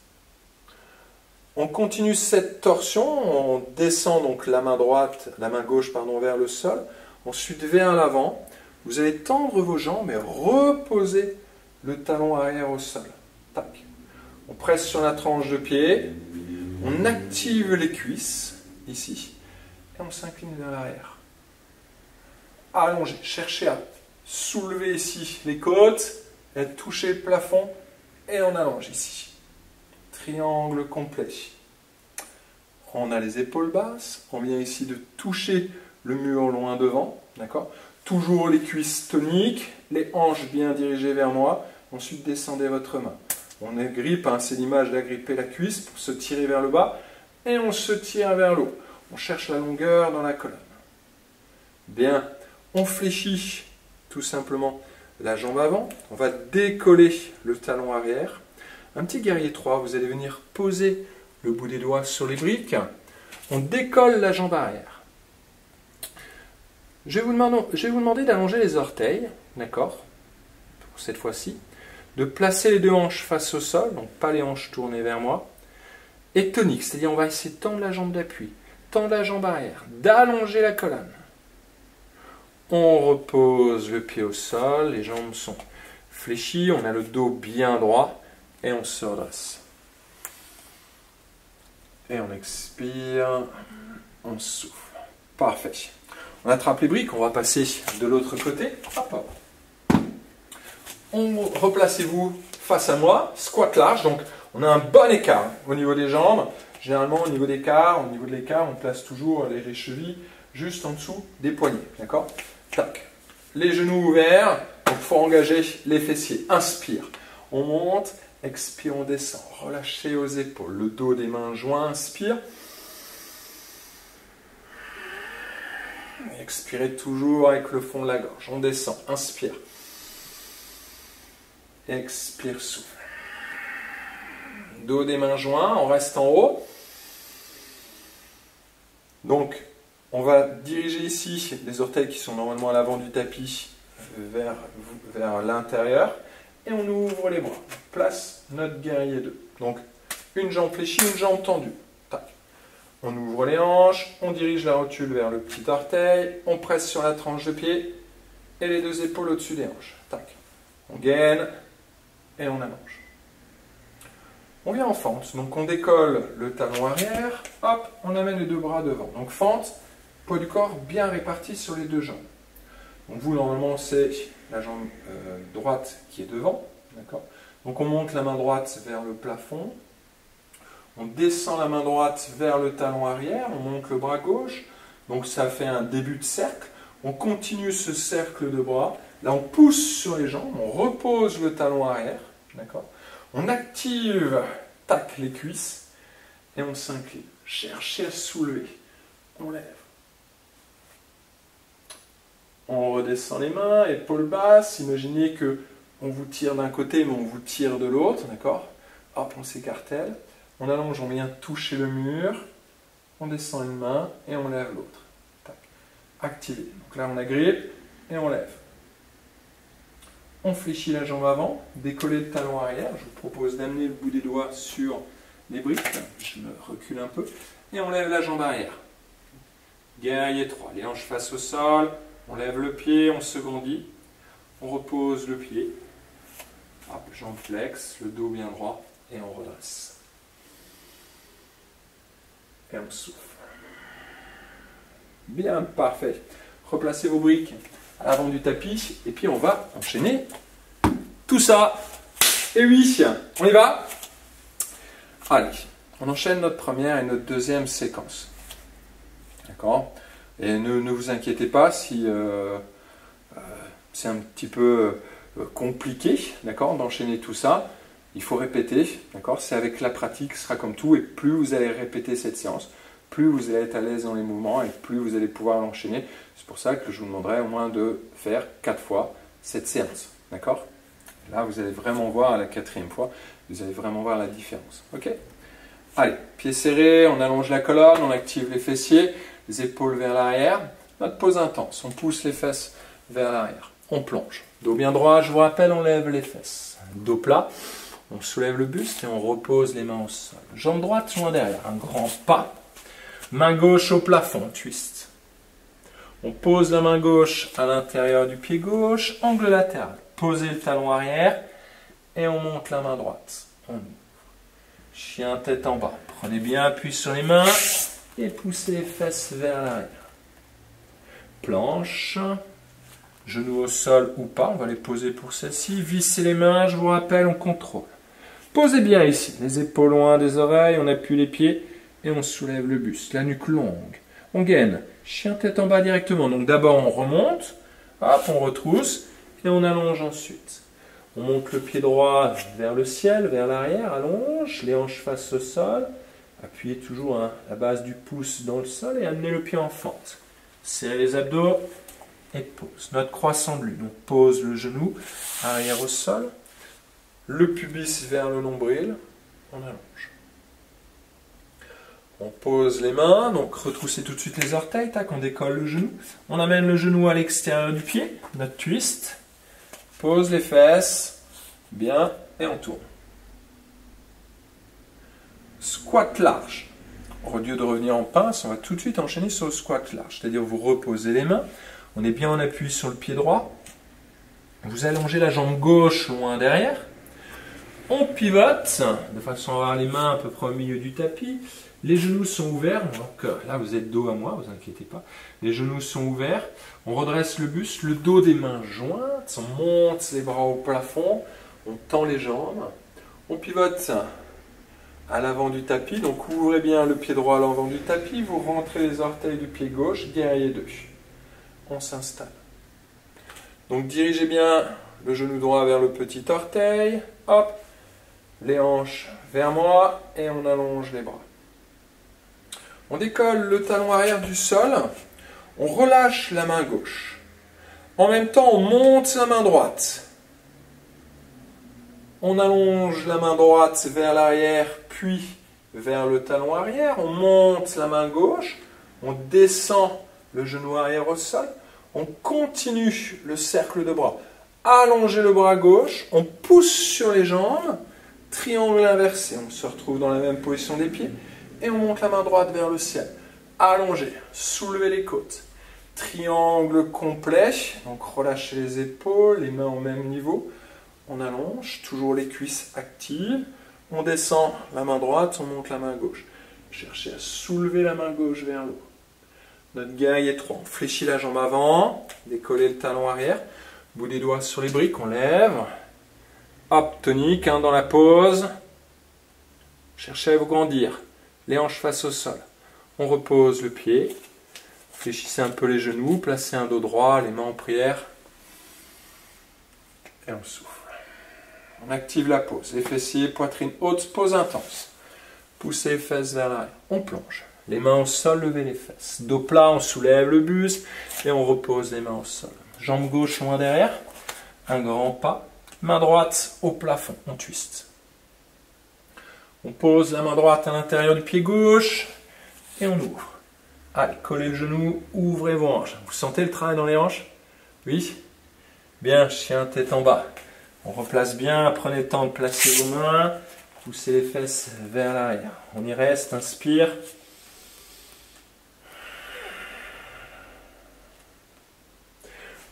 On continue cette torsion, on descend donc la main gauche vers le sol, ensuite vers l'avant. Vous allez tendre vos jambes et reposer le talon arrière au sol. Tac. On presse sur la tranche de pied, on active les cuisses, ici, et on s'incline vers l'arrière. Allongez, cherchez à soulever ici les côtes, et toucher le plafond, et on allonge ici. Triangle complet. On a les épaules basses, on vient ici de toucher le mur loin devant, d'accord? Toujours les cuisses toniques, les hanches bien dirigées vers moi, ensuite descendez votre main. On agrippe, c'est l'image d'agripper la cuisse pour se tirer vers le bas, et on se tire vers le haut. On cherche la longueur dans la colonne. Bien, on fléchit tout simplement la jambe avant, on va décoller le talon arrière. Un petit guerrier 3, vous allez venir poser le bout des doigts sur les briques. On décolle la jambe arrière. Je vais vous demander d'allonger les orteils, d'accord? Pour cette fois-ci. De placer les deux hanches face au sol, donc pas les hanches tournées vers moi. Et tonique, c'est-à-dire on va essayer de tendre la jambe d'appui, tendre la jambe arrière, d'allonger la colonne. On repose le pied au sol, les jambes sont fléchies, on a le dos bien droit et on se redresse. Et on expire, on souffle. Parfait. On attrape les briques, on va passer de l'autre côté. Hop, hop. Replacez-vous face à moi, squat large, donc on a un bon écart au niveau des jambes. Généralement au niveau de l'écart, on place toujours les chevilles juste en dessous des poignets. D'accord? Tac. Les genoux ouverts, donc il faut engager les fessiers. Inspire, on monte, expire, on descend. Relâchez aux épaules, le dos des mains joints, inspire. Expirez toujours avec le fond de la gorge. On descend, inspire. Expire, souffle. Dos des mains joints, on reste en haut. Donc, on va diriger ici les orteils qui sont normalement à l'avant du tapis vers l'intérieur et on ouvre les bras. Place notre guerrier 2. Donc, une jambe fléchie, une jambe tendue. Tac. On ouvre les hanches, on dirige la rotule vers le petit orteil, on presse sur la tranche de pied et les deux épaules au-dessus des hanches. Tac. On gaine et on allonge. On vient en fente, donc on décolle le talon arrière, hop, on amène les deux bras devant. Donc fente, poids du corps bien réparti sur les deux jambes. Donc vous, normalement, c'est la jambe droite qui est devant, d'accord? Donc on monte la main droite vers le plafond, on descend la main droite vers le talon arrière, on monte le bras gauche, donc ça fait un début de cercle. On continue ce cercle de bras, là on pousse sur les jambes, on repose le talon arrière, d'accord? On active, tac, les cuisses et on s'incline. Cherchez à soulever. On lève. On redescend les mains, épaules basses. Imaginez que on vous tire d'un côté, mais on vous tire de l'autre, d'accord? Hop, on s'écartèle. On allonge, on vient toucher le mur. On descend une main et on lève l'autre. Tac. Activé. Donc là, on agrippe et on lève. On fléchit la jambe avant, décoller le talon arrière. Je vous propose d'amener le bout des doigts sur les briques. Je me recule un peu. Et on lève la jambe arrière. Guerrier 3. Les hanches face au sol. On lève le pied, on se grandit. On repose le pied. Hop, jambe flex, le dos bien droit. Et on redresse. Et on souffle. Bien, parfait. Replacez vos briques à l'avant du tapis, et puis on va enchaîner tout ça. Et oui, on y va? Allez, on enchaîne notre première et notre deuxième séquence. D'accord? Et ne vous inquiétez pas si c'est un petit peu compliqué, d'accord, d'enchaîner tout ça. Il faut répéter, d'accord? C'est avec la pratique, ce sera comme tout, et plus vous allez répéter cette séance, plus vous allez être à l'aise dans les mouvements et plus vous allez pouvoir l'enchaîner. C'est pour ça que je vous demanderai au moins de faire 4 fois cette séance. D'accord? Là, vous allez vraiment voir à la 4e fois, vous allez vraiment voir la différence. Ok? Allez, pieds serrés, on allonge la colonne, on active les fessiers, les épaules vers l'arrière. Notre pose intense, on pousse les fesses vers l'arrière. On plonge. Dos bien droit, je vous rappelle, on lève les fesses. Dos plat, on soulève le buste et on repose les mains au sol. Jambe droite loin derrière, un grand pas. Main gauche au plafond, twist. On pose la main gauche à l'intérieur du pied gauche, angle latéral. Posez le talon arrière et on monte la main droite. On ouvre. Chien tête en bas. Prenez bien appui sur les mains et poussez les fesses vers l'arrière. Planche. Genoux au sol ou pas, on va les poser pour celle-ci. Vissez les mains, je vous rappelle, on contrôle. Posez bien ici, les épaules loin des oreilles, on appuie les pieds et on soulève le buste. La nuque longue. On gaine. Chien tête en bas directement. Donc d'abord on remonte, hop, on retrousse et on allonge ensuite. On monte le pied droit vers le ciel, vers l'arrière, allonge, les hanches face au sol. Appuyez toujours la base du pouce dans le sol et amenez le pied en fente. Serrez les abdos et pose. Notre croissant de lune. On pose le genou, arrière au sol, le pubis vers le nombril, on allonge. On pose les mains, donc retroussez tout de suite les orteils, tac, on décolle le genou. On amène le genou à l'extérieur du pied, notre twist. Pose les fesses, bien, et on tourne. Squat large. Au lieu de revenir en pince, on va tout de suite enchaîner sur le squat large. C'est-à-dire vous reposez les mains, on est bien en appui sur le pied droit. Vous allongez la jambe gauche loin derrière. On pivote de façon à avoir les mains à peu près au milieu du tapis. Les genoux sont ouverts. Donc là, vous êtes dos à moi, ne vous inquiétez pas. Les genoux sont ouverts. On redresse le buste, le dos des mains jointes. On monte les bras au plafond. On tend les jambes. On pivote à l'avant du tapis. Donc ouvrez bien le pied droit à l'avant du tapis. Vous rentrez les orteils du pied gauche. Guerrier 2. On s'installe. Donc dirigez bien le genou droit vers le petit orteil. Hop. Les hanches vers moi et on allonge les bras. On décolle le talon arrière du sol, on relâche la main gauche. En même temps, on monte la main droite. On allonge la main droite vers l'arrière, puis vers le talon arrière. On monte la main gauche, on descend le genou arrière au sol. On continue le cercle de bras. Allongez le bras gauche, on pousse sur les jambes, triangle inversé, on se retrouve dans la même position des pieds et on monte la main droite vers le ciel. Allongez, soulevez les côtes. Triangle complet, donc relâchez les épaules, les mains au même niveau. On allonge, toujours les cuisses actives. On descend la main droite, on monte la main gauche. Cherchez à soulever la main gauche vers le haut. Notre guerrier 3, on fléchit la jambe avant, décollez le talon arrière. Bout des doigts sur les briques, on lève. Hop, tonique, dans la pause. Cherchez à vous grandir. Les hanches face au sol. On repose le pied. Fléchissez un peu les genoux, placez un dos droit, les mains en prière. Et on souffle. On active la pause. Les fessiers, poitrine haute, pause intense. Poussez les fesses vers l'arrière. On plonge. Les mains au sol, levez les fesses. Dos plat, on soulève le buste et on repose les mains au sol. Jambe gauche loin derrière. Un grand pas. Main droite au plafond. On twist. On pose la main droite à l'intérieur du pied gauche et on ouvre. Allez, collez le genou, ouvrez vos hanches. Vous sentez le travail dans les hanches? Oui? Bien, chien tête en bas. On replace bien, prenez le temps de placer vos mains, poussez les fesses vers l'arrière. On y reste, inspire.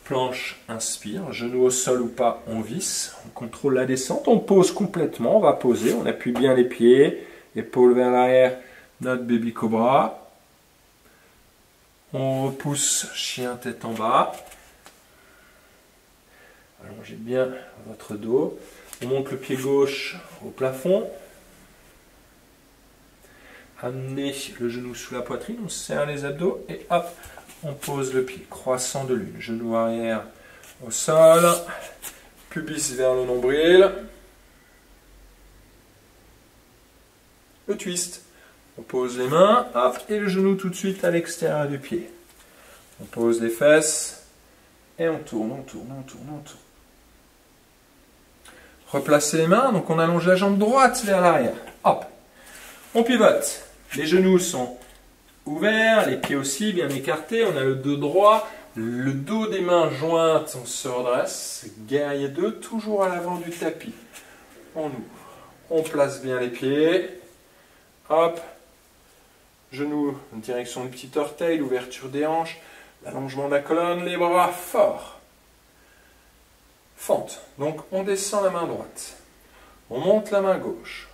Planche, inspire, genou au sol ou pas, on visse. On contrôle la descente, on pose complètement, on va poser, on appuie bien les pieds, épaules vers l'arrière, notre baby cobra. On repousse, chien tête en bas. Allongez bien votre dos. On monte le pied gauche au plafond. Amenez le genou sous la poitrine, on serre les abdos et hop, on pose le pied. Croissant de lune, genou arrière au sol, pubis vers le nombril. Le twist. On pose les mains, hop, et le genou tout de suite à l'extérieur du pied. On pose les fesses et on tourne, on tourne, on tourne, on tourne. Replacez les mains, donc on allonge la jambe droite vers l'arrière. Hop, on pivote. Les genoux sont ouverts, les pieds aussi bien écartés. On a le dos droit, le dos des mains jointes, on se redresse. Guerrier 2, toujours à l'avant du tapis. On ouvre, on place bien les pieds. Hop. Genoux en direction du petit orteil, l'ouverture des hanches, l'allongement de la colonne, les bras forts. Fente. Donc on descend la main droite. On monte la main gauche.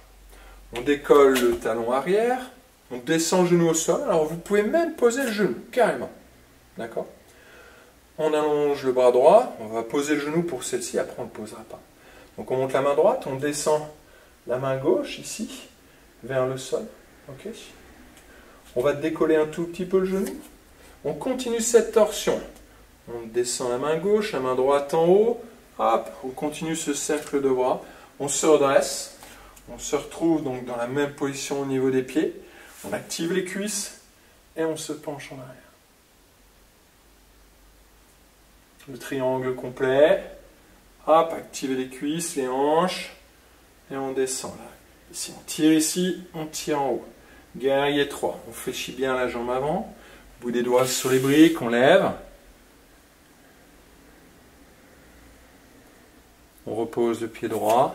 On décolle le talon arrière. On descend le genou au sol. Alors vous pouvez même poser le genou, carrément. D'accord? On allonge le bras droit. On va poser le genou pour celle-ci, après on ne le posera pas. Donc on monte la main droite, on descend la main gauche ici, vers le sol. Ok? On va décoller un tout petit peu le genou. On continue cette torsion. On descend la main gauche, la main droite en haut. Hop, on continue ce cercle de bras. On se redresse. On se retrouve donc dans la même position au niveau des pieds. On active les cuisses et on se penche en arrière. Le triangle complet. Hop, activez les cuisses, les hanches. Et on descend là. Ici, on tire ici, on tire en haut. Guerrier 3, on fléchit bien la jambe avant, bout des doigts sur les briques, on lève. On repose le pied droit,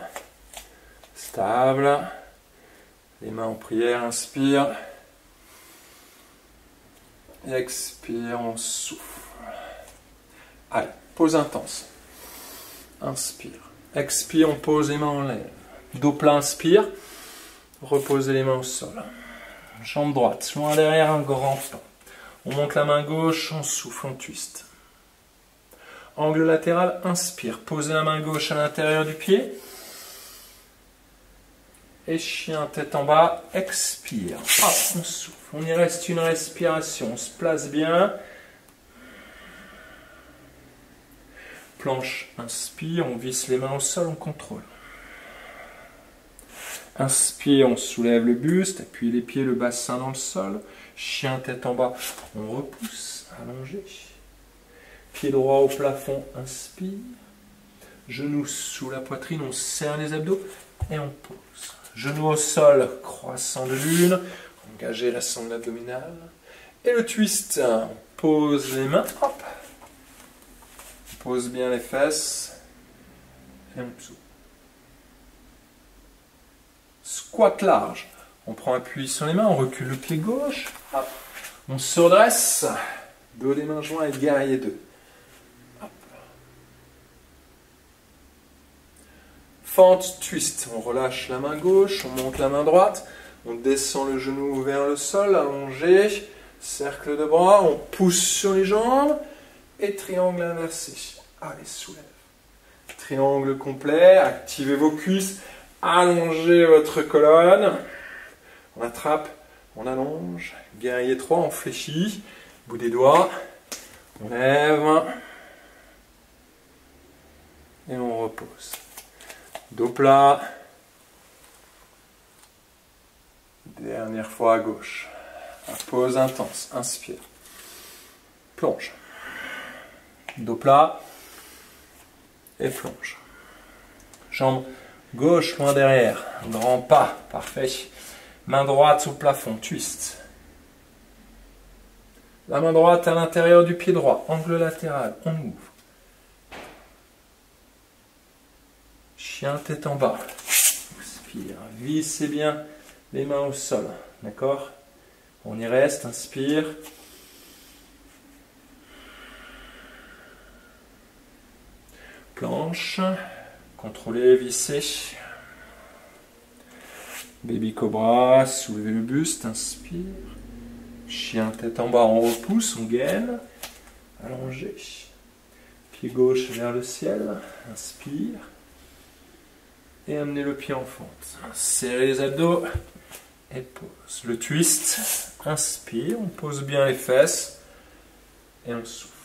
stable, les mains en prière, inspire. Et expire, on souffle. Allez, pause intense. Inspire. Expire, on pose les mains en l'air. Dos plat, inspire. Reposez les mains au sol. Jambe droite, loin derrière, un grand pas. On monte la main gauche, on souffle, on twist. Angle latéral, inspire. Posez la main gauche à l'intérieur du pied. Et chien tête en bas, expire. Hop, on souffle. On y reste une respiration. On se place bien. Planche, inspire. On visse les mains au sol, on contrôle. Inspire, on soulève le buste, appuie les pieds, le bassin dans le sol. Chien tête en bas, on repousse, allongé. Pied droit au plafond, inspire. Genoux sous la poitrine, on serre les abdos et on pose. Genoux au sol, croissant de lune. Engagez la sangle abdominale. Et le twist, on pose les mains, hop. pose bien les fesses et en dessous. Squat large. On prend appui sur les mains, on recule le pied gauche. Hop. On se redresse. Dos les mains joints et guerrier 2. Hop. Fente twist. On relâche la main gauche, on monte la main droite. On descend le genou vers le sol, allongé. Cercle de bras, on pousse sur les jambes. Et triangle inversé. Allez, soulève. Triangle complet, activez vos cuisses. Allongez votre colonne. On attrape, on allonge. Guerrier 3, on fléchit. Bout des doigts. On lève. Et on repose. Dos plat. Dernière fois à gauche. Pause intense. Inspire. Plonge. Dos plat. Et plonge. Jambe gauche loin derrière. Grand pas. Parfait. Main droite sous le plafond. Twist. La main droite à l'intérieur du pied droit. Angle latéral. On ouvre. Chien tête en bas. Inspire. Vissez bien les mains au sol. D'accord? On y reste. Inspire. Planche. Contrôlez, vissez. Baby Cobra. Soulevez le buste. Inspire. Chien tête en bas. On repousse. On gaine. Allongé. Pied gauche vers le ciel. Inspire. Et amenez le pied en fente. Serrez les abdos. Et pose. Le twist. Inspire. On pose bien les fesses. Et on souffle.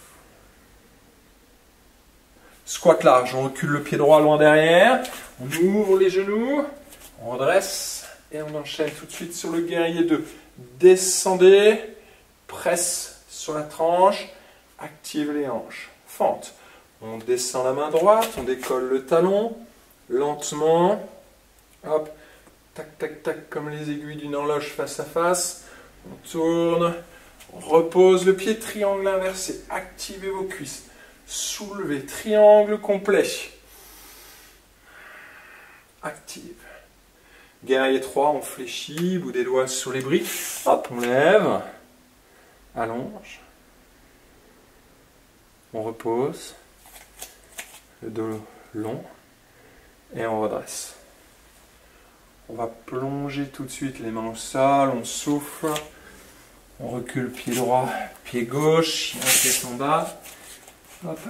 Squat large, on recule le pied droit loin derrière, on ouvre les genoux, on redresse et on enchaîne tout de suite sur le guerrier 2. Descendez, presse sur la tranche, active les hanches, fente. On descend la main droite, on décolle le talon, lentement, hop, tac tac tac comme les aiguilles d'une horloge face à face, on tourne, on repose le pied, triangle inversé, activez vos cuisses. Soulevez, triangle complet. Active. Guerrier 3, on fléchit, bout des doigts sur les briques. Hop, on lève. Allonge. On repose. Le dos long. Et on redresse. On va plonger tout de suite les mains au sol, on souffle. On recule pied droit, pied gauche, chien tête en bas. Hop.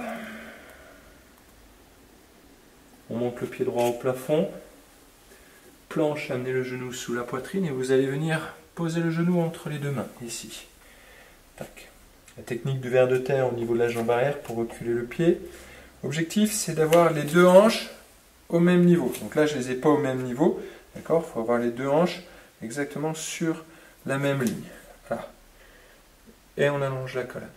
On monte le pied droit au plafond. Planche, amenez le genou sous la poitrine et vous allez venir poser le genou entre les deux mains, ici. Tac. La technique du ver de terre au niveau de la jambe arrière pour reculer le pied. L'objectif, c'est d'avoir les deux hanches au même niveau. Donc là, je ne les ai pas au même niveau. D'accord ? Il faut avoir les deux hanches exactement sur la même ligne. Voilà. Et on allonge la colonne.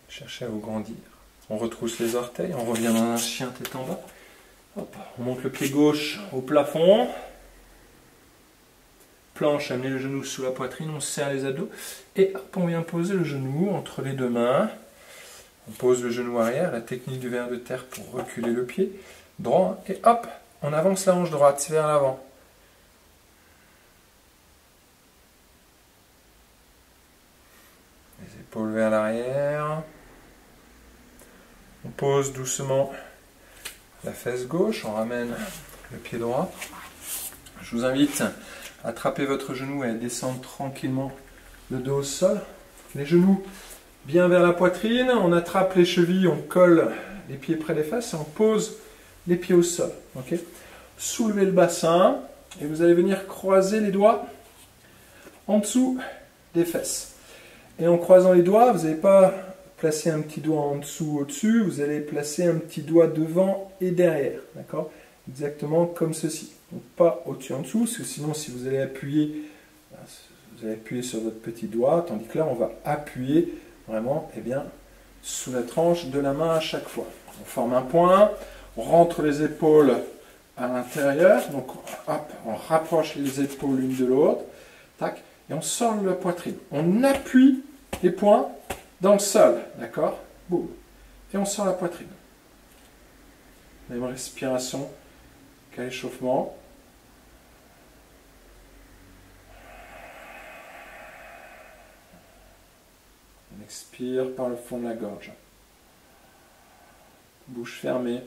Cherchez à vous grandir. On retrousse les orteils, on revient dans un chien tête en bas. Hop, on monte le pied gauche au plafond. Planche, amenez le genou sous la poitrine, on serre les abdos. Et hop, on vient poser le genou entre les deux mains. On pose le genou arrière, la technique du ver de terre pour reculer le pied. Droit, et hop, on avance la hanche droite vers l'avant. Les épaules vers l'arrière. On pose doucement la fesse gauche, on ramène le pied droit. Je vous invite à attraper votre genou et à descendre tranquillement le dos au sol. Les genoux bien vers la poitrine, on attrape les chevilles, on colle les pieds près des fesses et on pose les pieds au sol. Okay ? Soulevez le bassin et vous allez venir croiser les doigts en dessous des fesses. Et en croisant les doigts, vous n'allez pas placer un petit doigt en dessous, au-dessus, vous allez placer un petit doigt devant et derrière, d'accord? Exactement comme ceci. Donc pas au-dessus, en dessous, parce que sinon si vous allez appuyer sur votre petit doigt, tandis que là on va appuyer vraiment sous la tranche de la main à chaque fois. On forme un point, on rentre les épaules à l'intérieur, donc hop, on rapproche les épaules l'une de l'autre, tac, et on sort la poitrine. On appuie les poings dans le sol, d'accord? Boum. Et on sort la poitrine. Même respiration qu'à l'échauffement. On expire par le fond de la gorge. Bouche fermée.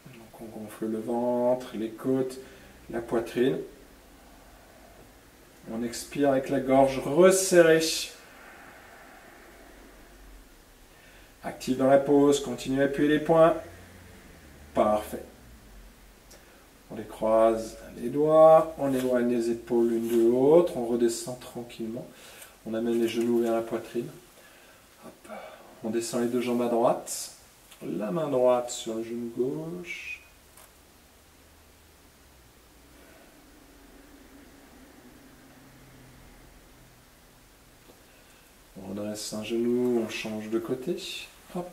Donc on gonfle le ventre, les côtes, la poitrine. On expire avec la gorge resserrée. Active dans la pause, continue à appuyer les poings. Parfait. On les croise les doigts, on éloigne les épaules l'une de l'autre, on redescend tranquillement. On amène les genoux vers la poitrine. Hop. On descend les deux jambes à droite. La main droite sur le genou gauche. On redresse un genou, on change de côté. Hop.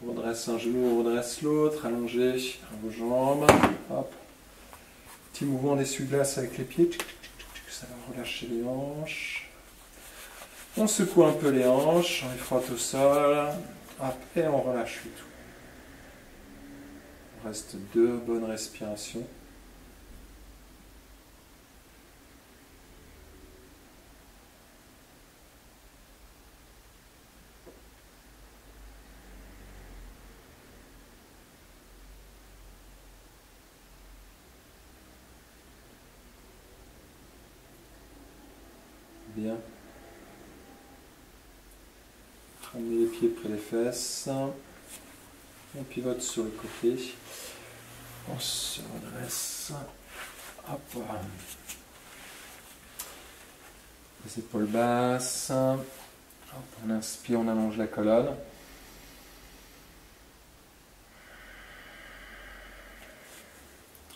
On redresse un genou, on redresse l'autre, allongé à vos jambes. Hop. Petit mouvement d'essuie-glace avec les pieds. Ça va relâcher les hanches. On secoue un peu les hanches, on les frotte au sol, hop, et on relâche le tout. Il reste 2 bonnes respirations. Bien. Ramenez les pieds près des fesses. On pivote sur le côté. On se redresse. Hop. Les épaules basses. Hop, on inspire, on allonge la colonne.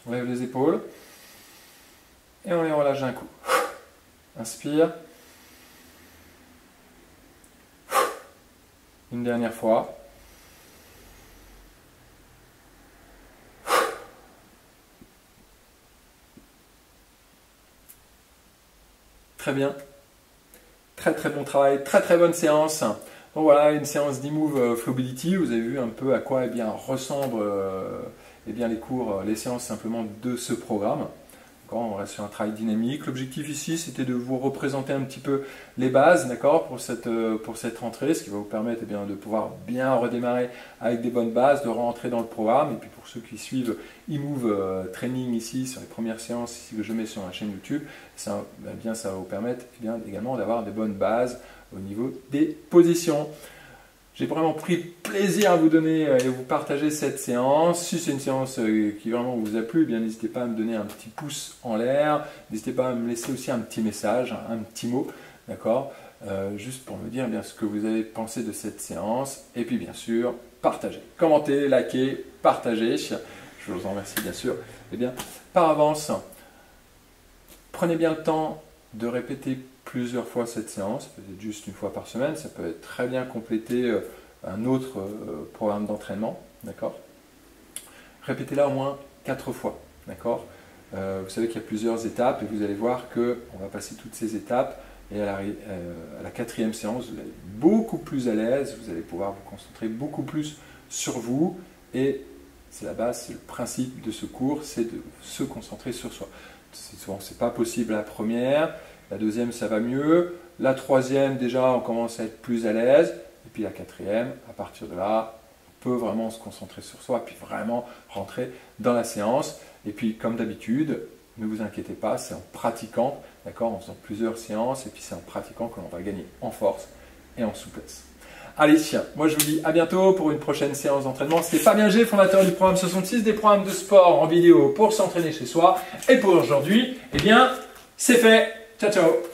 On lève les épaules. Et on les relâche d'un coup. Inspire. Une dernière fois. Très bien. Très très bon travail, très très bonne séance. Donc voilà, une séance d'e-move Flowbility. Vous avez vu un peu à quoi ressemblent les cours, les séances simplement de ce programme. On reste sur un travail dynamique. L'objectif ici, c'était de vous représenter un petit peu les bases, d'accord, pour cette rentrée, ce qui va vous permettre de pouvoir bien redémarrer avec des bonnes bases, de rentrer dans le programme. Et puis pour ceux qui suivent eMove Training ici, sur les premières séances ici que je mets sur ma chaîne YouTube, ça va vous permettre également d'avoir des bonnes bases au niveau des positions. J'ai vraiment pris plaisir à vous donner et vous partager cette séance. Si c'est une séance qui vraiment vous a plu, n'hésitez pas à me donner un petit pouce en l'air. N'hésitez pas à me laisser aussi un petit message, un petit mot, d'accord, juste pour me dire ce que vous avez pensé de cette séance. Et puis bien sûr, partagez, commentez, likez, partagez. Je vous en remercie bien sûr. Par avance, prenez bien le temps de répéter plusieurs fois cette séance, peut-être juste une fois par semaine, ça peut être très bien compléter un autre programme d'entraînement, d'accord? Répétez-la au moins 4 fois, d'accord? Vous savez qu'il y a plusieurs étapes et vous allez voir qu'on va passer toutes ces étapes et à la 4e séance, vous allez être beaucoup plus à l'aise, vous allez pouvoir vous concentrer beaucoup plus sur vous et c'est la base, c'est le principe de ce cours, c'est de se concentrer sur soi. Souvent, ce n'est pas possible à la première. La 2e, ça va mieux. La 3e, déjà, on commence à être plus à l'aise. Et puis la 4e, à partir de là, on peut vraiment se concentrer sur soi et puis vraiment rentrer dans la séance. Et puis, comme d'habitude, ne vous inquiétez pas, c'est en pratiquant, d'accord, en faisant plusieurs séances. Et puis, c'est en pratiquant que l'on va gagner en force et en souplesse. Allez, moi je vous dis à bientôt pour une prochaine séance d'entraînement. C'était Fabien G, fondateur du programme 66, des programmes de sport en vidéo pour s'entraîner chez soi. Et pour aujourd'hui, c'est fait. Ciao, ciao.